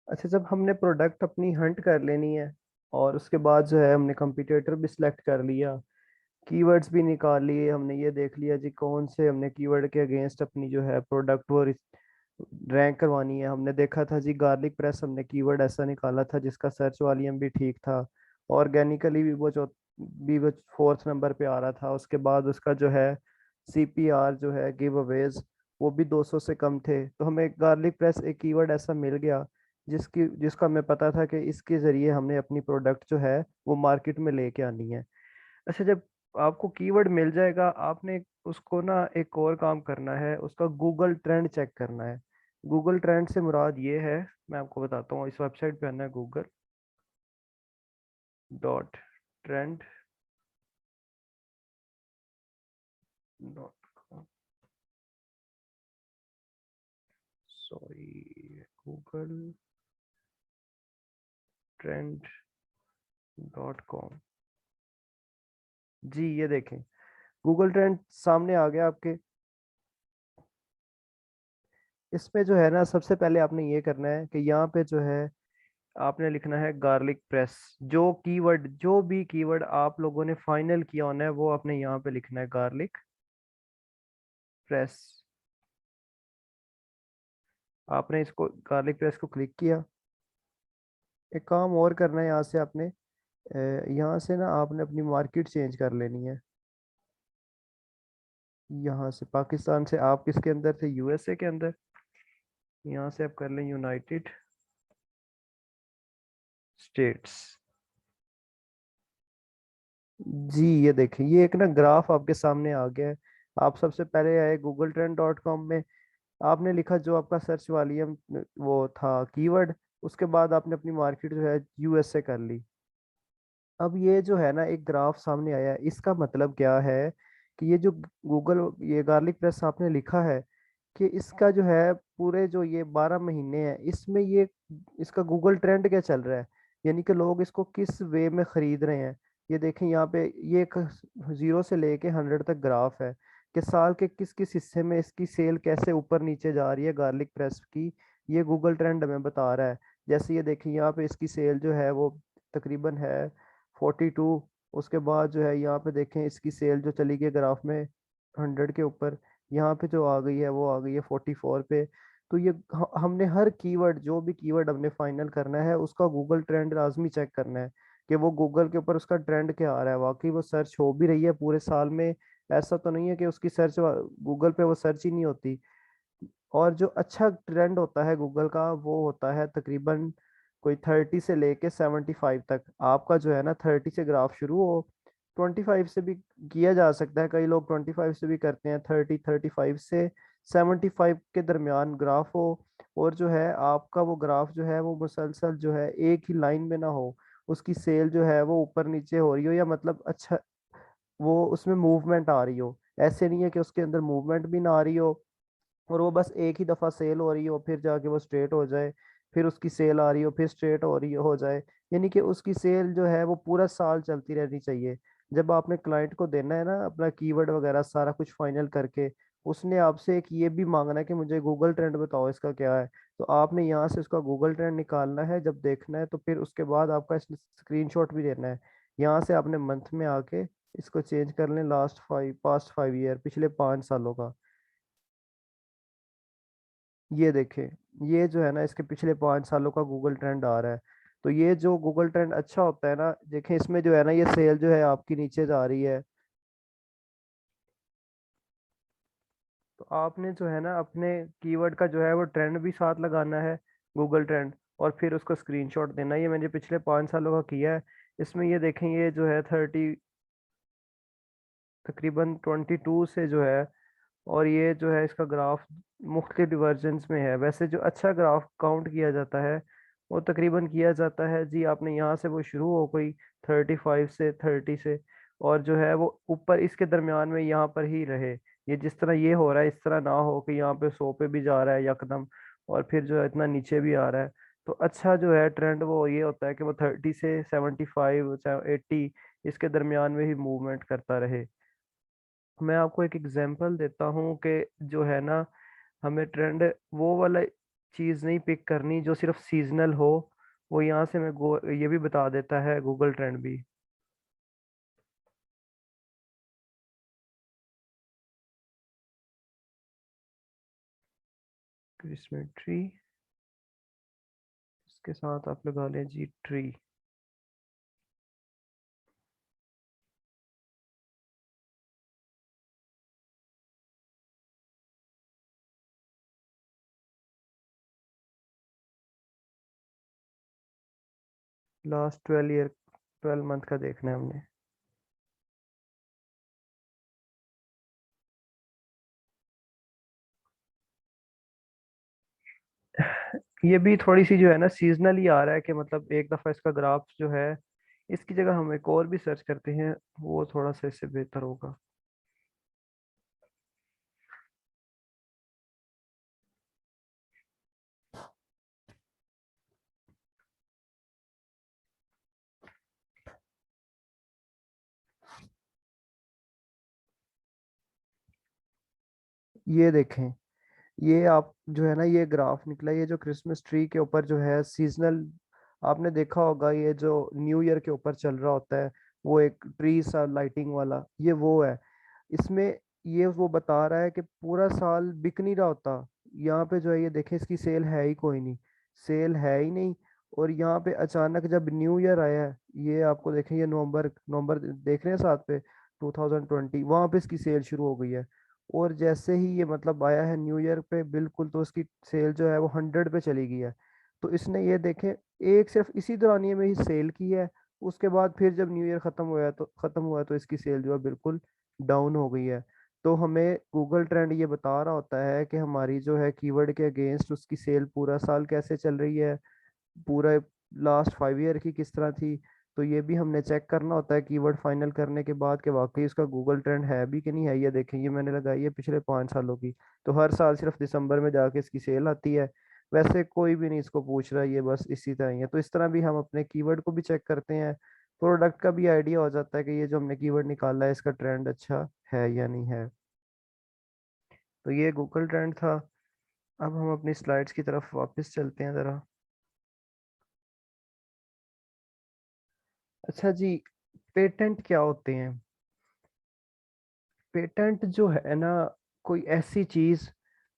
अच्छा, जब हमने प्रोडक्ट अपनी हंट कर लेनी है और उसके बाद जो है हमने कंपटीटर भी सिलेक्ट कर लिया, कीवर्ड्स भी निकाल लिए, हमने ये देख लिया जी कौन से हमने कीवर्ड के अगेंस्ट अपनी जो है प्रोडक्ट वो रैंक करवानी है। हमने देखा था जी गार्लिक प्रेस, हमने कीवर्ड ऐसा निकाला था जिसका सर्च वॉल्यूम भी ठीक था, ऑर्गेनिकली भी वो फोर्थ नंबर पे आ रहा था। उसके बाद उसका जो है सीपीआर जो है गिव अवेज वो भी 200 से कम थे। तो हमें गार्लिक प्रेस एक कीवर्ड ऐसा मिल गया जिसका हमें पता था कि इसके जरिए हमने अपनी प्रोडक्ट जो है वो मार्केट में लेके आनी है। अच्छा, जब आपको कीवर्ड मिल जाएगा, आपने उसको ना एक और काम करना है, उसका गूगल ट्रेंड चेक करना है। गूगल ट्रेंड से मुराद ये है, मैं आपको बताता हूँ, इस वेबसाइट पे आना है google.trend.com, सॉरी, google.trend.com। जी ये देखें, गूगल ट्रेंड सामने आ गया आपके। इसमें जो है ना सबसे पहले आपने ये करना है कि यहाँ पे जो है आपने लिखना है गार्लिक प्रेस। जो भी कीवर्ड आप लोगों ने फाइनल किया होना है वो आपने यहाँ पे लिखना है, गार्लिक प्रेस। आपने इसको गार्लिक प्रेस को क्लिक किया। एक काम और करना है, यहाँ से आपने यहाँ से ना आपने अपनी मार्केट चेंज कर लेनी है। यहाँ से पाकिस्तान से आप किसके अंदर थे, यूएसए के अंदर। यहाँ से आप कर लें यूनाइटेड स्टेट्स। जी ये देखें, ये एक ना ग्राफ आपके सामने आ गया है। आप सबसे पहले आए google.trend.com में, आपने लिखा जो आपका सर्च वॉल्यूम वो था कीवर्ड, उसके बाद आपने अपनी मार्केट जो है यूएसए कर ली। अब ये जो है ना एक ग्राफ सामने आया है, इसका मतलब क्या है कि ये जो गूगल ये गार्लिक प्रेस आपने लिखा है कि इसका जो है पूरे जो ये 12 महीने हैं इसमें ये इसका गूगल ट्रेंड क्या चल रहा है, यानी कि लोग इसको किस वे में खरीद रहे हैं। ये देखें यहाँ पे ये एक 0 से लेके 100 तक ग्राफ है कि साल के किस किस हिस्से में इसकी सेल कैसे ऊपर नीचे जा रही है गार्लिक प्रेस की। ये गूगल ट्रेंड हमें बता रहा है। जैसे ये देखें यहाँ पे इसकी सेल जो है वो तकरीबन है 42। उसके बाद जो है यहाँ पे देखें इसकी सेल जो चली गई ग्राफ में 100 के ऊपर, यहाँ पे जो आ गई है वो आ गई है 44 पे। तो ये हमने हर कीवर्ड, जो भी कीवर्ड हमने फाइनल करना है उसका गूगल ट्रेंड लाजमी चेक करना है कि वो गूगल के ऊपर उसका ट्रेंड क्या आ रहा है, वाकई वो सर्च हो भी रही है पूरे साल में। ऐसा तो नहीं है कि उसकी सर्च गूगल पे वो सर्च ही नहीं होती। और जो अच्छा ट्रेंड होता है गूगल का वो होता है तकरीबन कोई 30 से लेके 75 तक। आपका जो है ना 30 से ग्राफ शुरू हो, 25 से भी किया जा सकता है, कई लोग 25 से भी करते हैं, 35 से 75 के दरमियान ग्राफ हो। और जो है आपका वो ग्राफ जो है वो मुसलसल जो है एक ही लाइन में ना हो, उसकी सेल जो है वो ऊपर नीचे हो रही हो, या मतलब अच्छा वो उसमें मूवमेंट आ रही हो। ऐसे नहीं है कि उसके अंदर मूवमेंट भी ना आ रही हो और वो बस एक ही दफा सेल हो रही हो फिर जाके वो स्ट्रेट हो जाए, फिर उसकी सेल आ रही हो फिर स्ट्रेट हो रही हो जाए। यानी कि उसकी सेल जो है वो पूरा साल चलती रहनी चाहिए। जब आपने क्लाइंट को देना है ना अपना कीवर्ड वगैरह सारा कुछ फाइनल करके, उसने आपसे एक ये भी मांगना है कि मुझे गूगल ट्रेंड बताओ इसका क्या है। तो आपने यहाँ से उसका गूगल ट्रेंड निकालना है जब देखना है, तो फिर उसके बाद आपका स्क्रीनशॉट भी देना है। यहाँ से आपने मंथ में आके इसको चेंज कर लें, पास्ट 5 ईयर, पिछले 5 सालों का। ये देखें, ये जो है ना इसके पिछले 5 सालों का गूगल ट्रेंड आ रहा है। तो ये जो गूगल ट्रेंड अच्छा होता है ना, देखें इसमें जो है ना ये सेल जो है आपकी नीचे जा रही है। तो आपने जो है ना अपने कीवर्ड का जो है वो ट्रेंड भी साथ लगाना है, गूगल ट्रेंड, और फिर उसको स्क्रीनशॉट देना है। ये मैंने पिछले 5 सालों का किया है। इसमें ये देखें, ये जो है तकरीबन 22 से जो है, और ये जो है इसका ग्राफ मुख्तलिफ डिवर्जन्स में है। वैसे जो अच्छा ग्राफ काउंट किया जाता है वो तकरीबन किया जाता है जी, आपने यहाँ से वो शुरू हो कोई 35 से 30 से, और जो है वो ऊपर इसके दरमियान में यहाँ पर ही रहे। ये जिस तरह ये हो रहा है इस तरह ना हो कि यहाँ पे 100 पे भी जा रहा है यकदम और फिर जो है इतना नीचे भी आ रहा है। तो अच्छा जो है ट्रेंड वो ये होता है कि वो 30 से 75 80 इसके दरमियान में ही मूवमेंट करता रहे। मैं आपको एक एग्जांपल देता हूँ कि जो है ना हमें ट्रेंड वो वाला चीज नहीं पिक करनी जो सिर्फ सीजनल हो। वो यहाँ से मैं ये भी बता देता है गूगल ट्रेंड भी। क्रिसमस ट्री, इसके साथ आप लगा लें G tree. Last 12 year, 12 month का देखना है हमने। ये भी थोड़ी सी जो है ना सीजनल ही आ रहा है कि मतलब एक दफा इसका ग्राफ जो है, इसकी जगह हम एक और भी सर्च करते हैं, वो थोड़ा सा इससे बेहतर होगा। ये देखें, ये आप जो है ना ये ग्राफ निकला, ये जो क्रिसमस ट्री के ऊपर जो है सीजनल, आपने देखा होगा ये जो न्यू ईयर के ऊपर चल रहा होता है, वो एक ट्री सा लाइटिंग वाला, ये वो है। इसमें ये वो बता रहा है कि पूरा साल बिक नहीं रहा होता। यहाँ पे जो है ये देखें, इसकी सेल है ही कोई नहीं, सेल है ही नहीं। और यहाँ पे अचानक जब न्यू ईयर आया है, ये आपको देखें, ये नवंबर नवंबर देख रहे हैं साथ पे, 2020, वहां पे इसकी सेल शुरू हो गई है। और जैसे ही ये मतलब आया है न्यू ईयर पे बिल्कुल, तो उसकी सेल जो है वो 100 पे चली गई है। तो इसने ये देखें, एक सिर्फ इसी दौरानिए में ही सेल की है। उसके बाद फिर जब न्यू ईयर खत्म हुआ तो इसकी सेल जो है बिल्कुल डाउन हो गई है। तो हमें गूगल ट्रेंड ये बता रहा होता है कि हमारी जो है कीवर्ड के अगेंस्ट उसकी सेल पूरा साल कैसे चल रही है, पूरा लास्ट 5 ईयर की किस तरह थी। तो ये भी हमने चेक करना होता है कीवर्ड फाइनल करने के बाद कि वाकई इसका गूगल ट्रेंड है भी कि नहीं है। ये देखें, ये मैंने लगाई है पिछले 5 सालों की, तो हर साल सिर्फ दिसंबर में जाके इसकी सेल आती है। वैसे कोई भी नहीं इसको पूछ रहा, ये बस इसी तरह ही है। तो इस तरह भी हम अपने कीवर्ड को भी चेक करते हैं, प्रोडक्ट का भी आइडिया हो जाता है कि ये जो हमने कीवर्ड निकाला है इसका ट्रेंड अच्छा है या नहीं है। तो ये गूगल ट्रेंड था। अब हम अपनी स्लाइड्स की तरफ वापस चलते हैं ज़रा। अच्छा जी, पेटेंट क्या होते हैं? पेटेंट जो है ना, कोई ऐसी चीज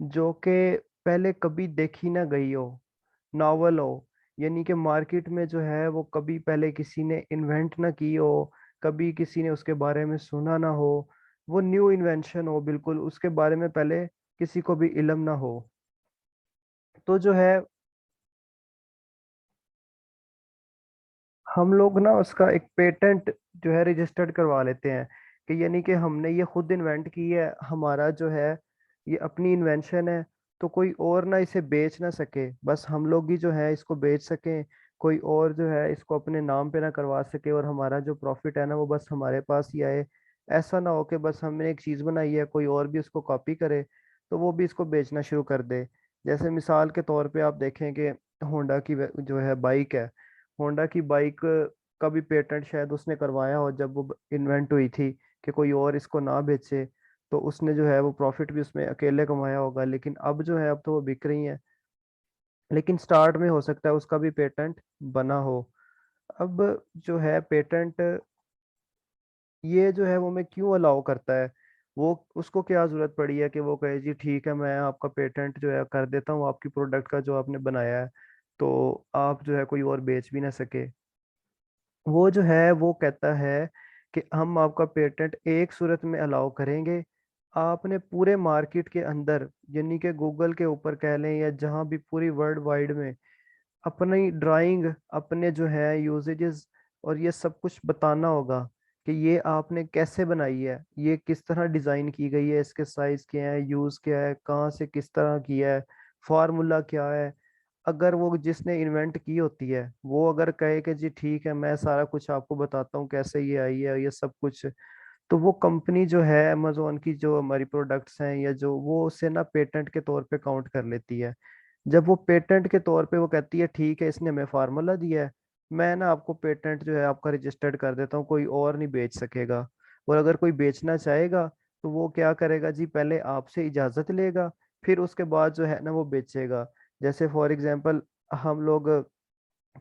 जो कि पहले कभी देखी ना गई हो, नॉवल हो, यानी कि मार्केट में जो है वो कभी पहले किसी ने इन्वेंट ना की हो, कभी किसी ने उसके बारे में सुना ना हो, वो न्यू इन्वेंशन हो बिल्कुल, उसके बारे में पहले किसी को भी इल्म ना हो। तो जो है हम लोग ना उसका एक पेटेंट जो है रजिस्टर्ड करवा लेते हैं, कि यानी कि हमने ये खुद इन्वेंट की है, हमारा जो है ये अपनी इन्वेंशन है। तो कोई और ना इसे बेच ना सके, बस हम लोग ही जो है इसको बेच सकें। कोई और जो है इसको अपने नाम पे ना करवा सके, और हमारा जो प्रॉफिट है ना वो बस हमारे पास ही आए। ऐसा ना हो कि बस हमने एक चीज़ बनाई है, कोई और भी उसको कॉपी करे तो वो भी इसको बेचना शुरू कर दे। जैसे मिसाल के तौर पे आप देखें कि होंडा की जो है बाइक है, होंडा की बाइक का भी पेटेंट शायद उसने करवाया हो जब वो इन्वेंट हुई थी, कि कोई और इसको ना बेचे। तो उसने जो है वो प्रॉफिट भी उसमें अकेले कमाया होगा, लेकिन अब जो है अब तो वो बिक रही है। लेकिन स्टार्ट में हो सकता है उसका भी पेटेंट बना हो। अब जो है पेटेंट, ये जो है वो मैं क्यों अलाउ करता है, वो उसको क्या जरूरत पड़ी है कि वो कहे जी ठीक है मैं आपका पेटेंट जो है कर देता हूँ आपकी प्रोडक्ट का जो आपने बनाया है, तो आप जो है कोई और बेच भी ना सके। वो जो है वो कहता है कि हम आपका पेटेंट एक सूरत में अलाउ करेंगे, आपने पूरे मार्केट के अंदर, यानी कि गूगल के ऊपर कह लें या जहां भी पूरी वर्ल्ड वाइड में, अपनी ड्राइंग, अपने जो है यूजेजेस और ये सब कुछ बताना होगा कि ये आपने कैसे बनाई है, ये किस तरह डिजाइन की गई है, इसके साइज क्या है, यूज क्या है, कहाँ से किस तरह किया है, फार्मूला क्या है। अगर वो जिसने इन्वेंट की होती है वो अगर कहे कि जी ठीक है मैं सारा कुछ आपको बताता हूँ कैसे ये आई है ये सब कुछ, तो वो कंपनी जो है अमेजोन की, जो हमारी प्रोडक्ट्स हैं या जो, वो उसे ना पेटेंट के तौर पे काउंट कर लेती है। जब वो पेटेंट के तौर पे वो कहती है ठीक है इसने हमें फार्मूला दिया है, मैं ना आपको पेटेंट जो है आपका रजिस्टर्ड कर देता हूँ, कोई और नहीं बेच सकेगा। और अगर कोई बेचना चाहेगा तो वो क्या करेगा जी, पहले आपसे इजाजत लेगा, फिर उसके बाद जो है ना वो बेचेगा। जैसे फॉर एग्जांपल हम लोग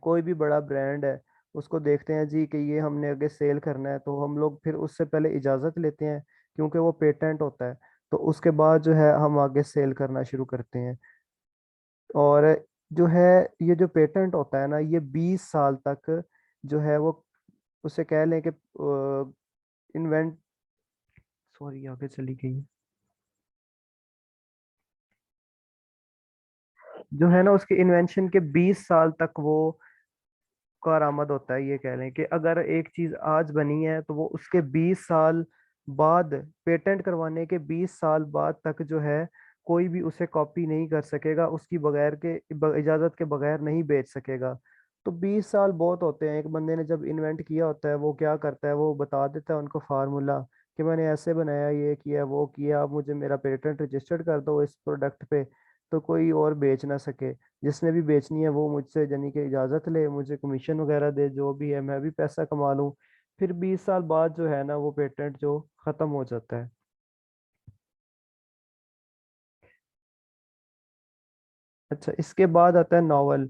कोई भी बड़ा ब्रांड है, उसको देखते हैं जी कि ये हमने आगे सेल करना है, तो हम लोग फिर उससे पहले इजाज़त लेते हैं, क्योंकि वो पेटेंट होता है। तो उसके बाद जो है हम आगे सेल करना शुरू करते हैं। और जो है, ये जो पेटेंट होता है ना, ये 20 साल तक जो है वो, उसे कह लें कि इन्वेंट, सॉरी आगे चली गई, जो है ना उसके इन्वेंशन के 20 साल तक वो कारामद होता है। ये कह लें कि अगर एक चीज आज बनी है तो वो उसके 20 साल बाद, पेटेंट करवाने के 20 साल बाद तक जो है कोई भी उसे कॉपी नहीं कर सकेगा, उसकी बगैर के इजाजत के बगैर नहीं बेच सकेगा। तो 20 साल बहुत होते हैं। एक बंदे ने जब इन्वेंट किया होता है, वो क्या करता है, वो बता देता है उनको फार्मूला कि मैंने ऐसे बनाया, ये किया, वो किया, आप मुझे मेरा पेटेंट रजिस्टर्ड कर दो इस प्रोडक्ट पे, तो कोई और बेच ना सके। जिसने भी बेचनी है वो मुझसे यानी कि इजाज़त ले, मुझे कमीशन वगैरह दे, जो भी है मैं भी पैसा कमा लूँ। फिर 20 साल बाद जो है ना वो पेटेंट जो ख़त्म हो जाता है। अच्छा, इसके बाद आता है novel.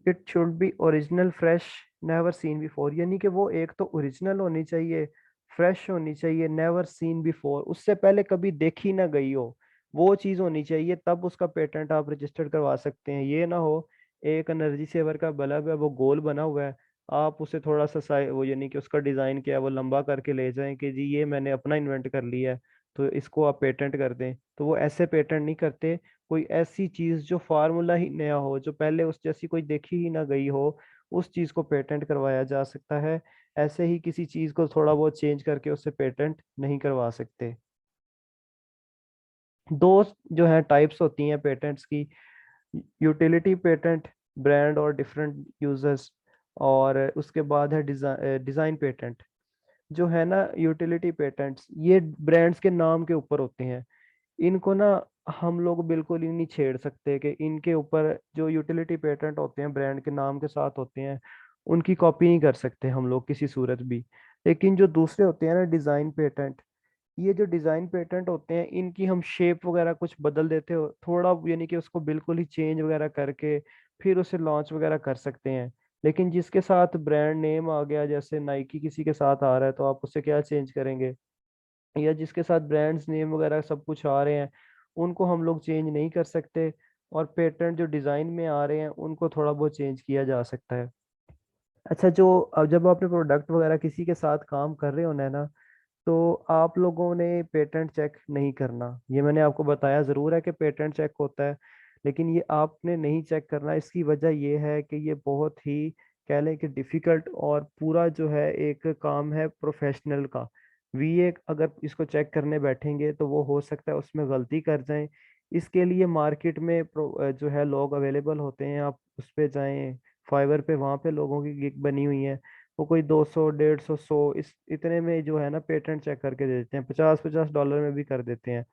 It should be original, fresh, never seen before, यानी कि वो एक तो ओरिजिनल होनी चाहिए, फ्रेश होनी चाहिए, नेवर सीन बिफोर, उससे पहले कभी देखी ना गई हो, वो चीज़ होनी चाहिए, तब उसका पेटेंट आप रजिस्टर्ड करवा सकते हैं। ये ना हो एक एनर्जी सेवर का बल्ब है, वो गोल बना हुआ है, आप उसे थोड़ा सा वो यानी कि उसका डिज़ाइन क्या है वो लंबा करके ले जाएं कि जी ये मैंने अपना इन्वेंट कर लिया है, तो इसको आप पेटेंट कर दें, तो वो ऐसे पेटेंट नहीं करते। कोई ऐसी चीज जो फार्मूला ही नया हो, जो पहले उस जैसी कोई देखी ही ना गई हो, उस चीज को पेटेंट करवाया जा सकता है। ऐसे ही किसी चीज को थोड़ा बहुत चेंज करके उससे पेटेंट नहीं करवा सकते। दो जो है टाइप्स होती हैं पेटेंट्स की, यूटिलिटी पेटेंट, ब्रांड और डिफरेंट यूजर्स, और उसके बाद है डिजाइन पेटेंट। जो है ना यूटिलिटी पेटेंट्स, ये ब्रांड्स के नाम के ऊपर होते हैं। इनको ना हम लोग बिल्कुल ही नहीं छेड़ सकते कि इनके ऊपर जो यूटिलिटी पेटेंट होते हैं ब्रांड के नाम के साथ होते हैं, उनकी कॉपी नहीं कर सकते हम लोग किसी सूरत भी। लेकिन जो दूसरे होते हैं ना डिजाइन पेटेंट, ये जो डिजाइन पेटेंट होते हैं इनकी हम शेप वगैरह कुछ बदल देते हो थोड़ा, यानी कि उसको बिल्कुल ही चेंज वगैरह करके फिर उसे लॉन्च वगैरह कर सकते हैं। लेकिन जिसके साथ ब्रांड नेम आ गया, जैसे नाइकी किसी के साथ आ रहा है, तो आप उससे क्या चेंज करेंगे, या जिसके साथ ब्रांड्स नेम वगैरह सब कुछ आ रहे हैं, उनको हम लोग चेंज नहीं कर सकते। और पेटेंट जो डिज़ाइन में आ रहे हैं उनको थोड़ा बहुत चेंज किया जा सकता है। अच्छा, जो अब जब आपने प्रोडक्ट वगैरह किसी के साथ काम कर रहे होना है ना, तो आप लोगों ने पेटेंट चेक नहीं करना। ये मैंने आपको बताया ज़रूर है कि पेटेंट चेक होता है, लेकिन ये आपने नहीं चेक करना। इसकी वजह ये है कि ये बहुत ही कह लें कि डिफ़िकल्ट और पूरा जो है एक काम है प्रोफेशनल का। वीए अगर इसको चेक करने बैठेंगे तो वो हो सकता है उसमें गलती कर जाएं। इसके लिए मार्केट में जो है लोग अवेलेबल होते हैं, आप उस पे जाएं, फाइवर पे, वहाँ पे लोगों की गिग बनी हुई है। वो कोई 200, 150, 100 इस इतने में जो है ना पेटेंट चेक करके दे देते हैं, 50-50 डॉलर में भी कर देते हैं।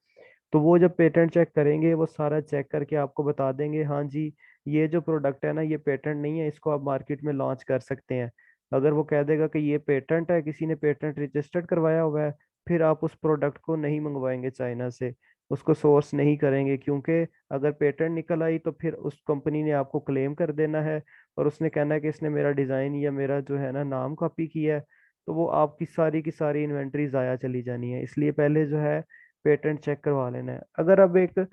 तो वो जब पेटेंट चेक करेंगे वो सारा चेक करके आपको बता देंगे, हाँ जी ये जो प्रोडक्ट है ना ये पेटेंट नहीं है, इसको आप मार्केट में लॉन्च कर सकते हैं। अगर वो कह देगा कि ये पेटेंट है, किसी ने पेटेंट रजिस्टर्ड करवाया हुआ है, फिर आप उस प्रोडक्ट को नहीं मंगवाएंगे चाइना से, उसको सोर्स नहीं करेंगे, क्योंकि अगर पेटेंट निकल आई तो फिर उस कंपनी ने आपको क्लेम कर देना है, और उसने कहना है कि इसने मेरा डिज़ाइन या मेरा जो है ना नाम कॉपी किया है। तो वो आपकी सारी की सारी इन्वेंट्री ज़ाया चली जानी है। इसलिए पहले जो है पेटेंट चेक करवा लेना है। अगर अब एक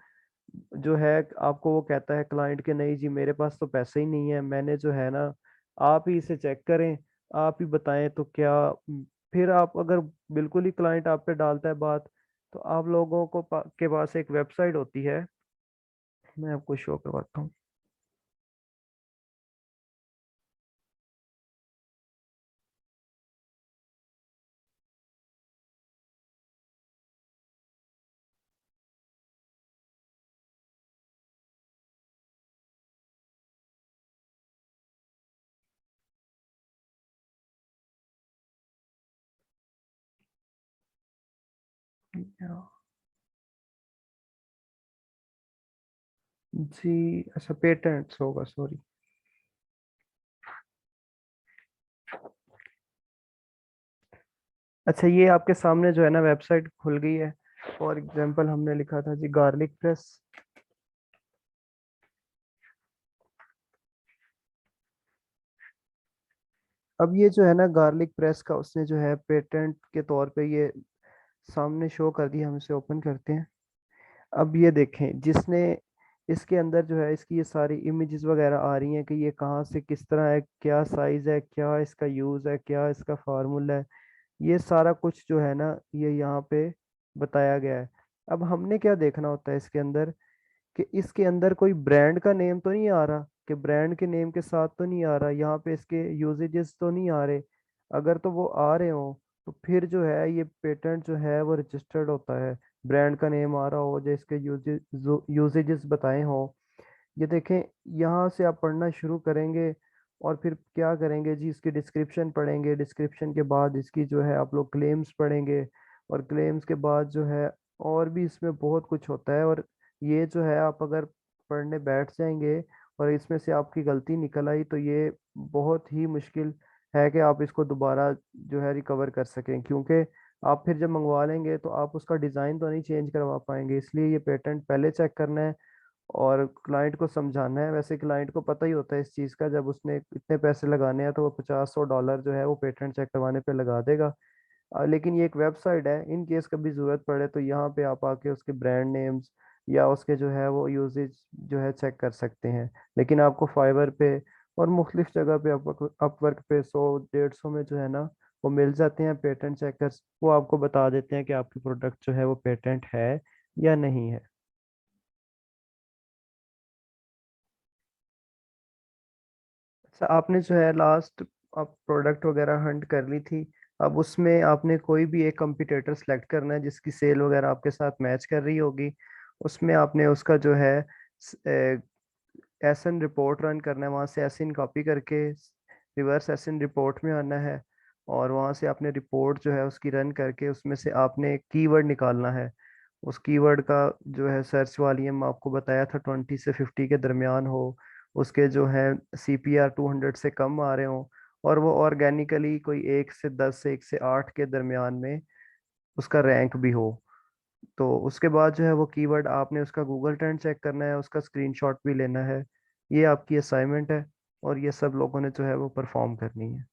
जो है आपको वो कहता है क्लाइंट के नहीं जी मेरे पास तो पैसे ही नहीं है, मैंने जो है ना, आप ही इसे चेक करें, आप ही बताएं तो क्या, फिर आप अगर बिल्कुल ही क्लाइंट आप पे डालता है बात, तो आप लोगों को के पास एक वेबसाइट होती है, मैं आपको शो करवाता हूँ। जी, अच्छा पेटेंट्स होगा, सॉरी। अच्छा, ये आपके सामने जो है ना वेबसाइट खुल गई है। फॉर एग्जांपल हमने लिखा था जी गार्लिक प्रेस। अब ये जो है ना गार्लिक प्रेस का उसने जो है पेटेंट के तौर पे ये सामने शो कर दिया, हम इसे ओपन करते हैं। अब ये देखें, जिसने इसके अंदर जो है इसकी ये सारी इमेजेस वगैरह आ रही हैं कि ये कहाँ से किस तरह है, क्या साइज है, क्या इसका यूज है, क्या इसका फार्मूला है, ये सारा कुछ जो है ना ये यहाँ पे बताया गया है। अब हमने क्या देखना होता है इसके अंदर, कि इसके अंदर कोई ब्रांड का नेम तो नहीं आ रहा, कि ब्रांड के नेम के साथ तो नहीं आ रहा, यहाँ पे इसके यूजेजेस तो नहीं आ रहे। अगर तो वो आ रहे हो तो फिर जो है ये पेटेंट जो है वो रजिस्टर्ड होता है। ब्रांड का नेम आ रहा हो, जो इसके यूजेजेस बताए हो। ये देखें, यहाँ से आप पढ़ना शुरू करेंगे और फिर क्या करेंगे जी, इसकी डिस्क्रिप्शन पढ़ेंगे, डिस्क्रिप्शन के बाद इसकी जो है आप लोग क्लेम्स पढ़ेंगे, और क्लेम्स के बाद जो है और भी इसमें बहुत कुछ होता है। और ये जो है आप अगर पढ़ने बैठ जाएंगे और इसमें से आपकी गलती निकल आई तो ये बहुत ही मुश्किल है कि आप इसको दोबारा जो है रिकवर कर सकें, क्योंकि आप फिर जब मंगवा लेंगे तो आप उसका डिज़ाइन तो नहीं चेंज करवा पाएंगे। इसलिए ये पेटेंट पहले चेक करना है और क्लाइंट को समझाना है। वैसे क्लाइंट को पता ही होता है इस चीज़ का, जब उसने इतने पैसे लगाने हैं तो वो 50-100 डॉलर जो है वो पेटेंट चेक करवाने पे लगा देगा। लेकिन ये एक वेबसाइट है, इन केस कभी ज़रूरत पड़े तो यहाँ पे आप आके उसके ब्रांड नेम्स या उसके जो है वो यूजेज जो है चेक कर सकते हैं। लेकिन आपको फाइवर पे और मुख्तलिफ जगह पे अपवर्क पे 100-150 में जो है ना वो मिल जाते हैं पेटेंट चेकर्स। वो आपको बता देते हैं कि आपकी प्रोडक्ट जो है वो पेटेंट है या नहीं है। अच्छा, आपने जो है लास्ट आप प्रोडक्ट वगैरह हंट कर ली थी। अब उसमें आपने कोई भी एक कंपटीटर सेलेक्ट करना है जिसकी सेल वगैरह आपके साथ मैच कर रही होगी। उसमें आपने उसका जो है एसन रिपोर्ट रन करना है, वहाँ से एसिन कॉपी करके रिवर्स एसिन रिपोर्ट में आना है। और वहाँ से आपने रिपोर्ट जो है उसकी रन करके उसमें से आपने कीवर्ड निकालना है। उस कीवर्ड का जो है सर्च वॉल्यूम आपको बताया था 20 से 50 के दरमियान हो, उसके जो है CPR 200 से कम आ रहे हो, और वो ऑर्गेनिकली कोई 1 से 10 से 1 से 8 के दरमियान में उसका रैंक भी हो। तो उसके बाद जो है वो कीवर्ड आपने उसका गूगल ट्रेंड चेक करना है, उसका स्क्रीनशॉट भी लेना है। ये आपकी असाइनमेंट है और ये सब लोगों ने जो है वो परफॉर्म करनी है।